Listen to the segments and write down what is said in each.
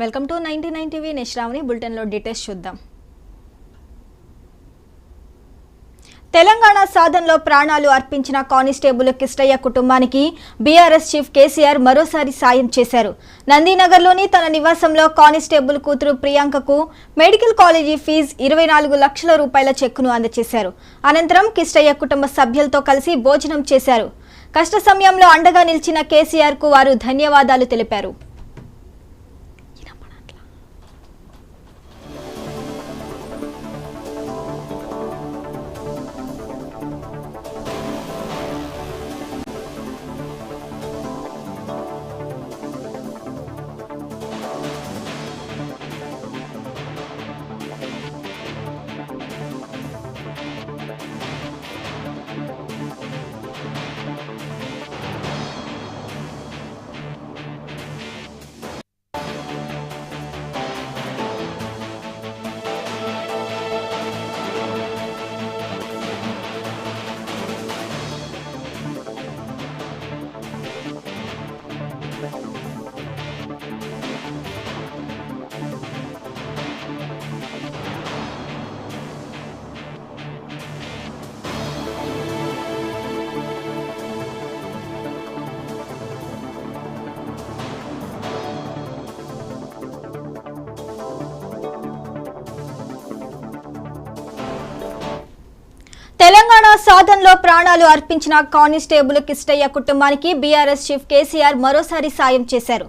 Welcome to 99 TV నిశ్రావణి bulletin లో details చూద్దాం. తెలంగాణ సాధనలో ప్రాణాలు అర్పించిన కానిస్టేబుల్ కిష్టయ్య కుటుంబానికి బీఆర్ఎస్ చీఫ్ కేసీఆర్ మరోసారి సాయం చేశారు. నందీనగర్లోని తన నివాసంలో కానిస్టేబుల్ కూతురు ప్రియాంకకు మెడికల్ కాలేజీ ఫీజు 24 లక్షల రూపాయల చెక్కును అందజేశారు. అనంతరం కిష్టయ్య కుటుంబ సభ్యులతో కలిసి భోజనం చేశారు. కష్ట సమయంలో అండగా నిలిచిన కేసీఆర్ కు వారు ధన్యవాదాలు తెలిపారు. తెలంగాణ సాధనలో ప్రాణాలు అర్పించిన కానిస్టేబుల్ కిష్టయ్య కుటుంబానికి బీఆర్ఎస్ చీఫ్ కేసీఆర్ మరోసారి సాయం చేశారు.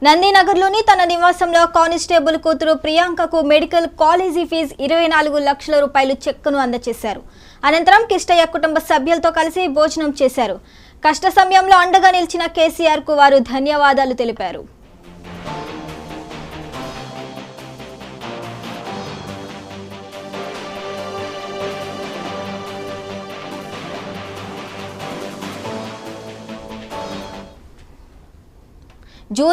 నందీనగర్లోని తన నివాసంలో కానిస్టేబుల్ కూతురు ప్రియాంకకు మెడికల్ కాలేజీ ఫీజు 24 లక్షల రూపాయలు చెక్కును అందజేశారు. అనంతరం కిష్టయ్య కుటుంబ సభ్యులతో కలిసి భోజనం చేశారు. కష్ట సమయంలో అండగా నిలిచిన కేసీఆర్ కు వారు ధన్యవాదాలు తెలిపారు. జూన్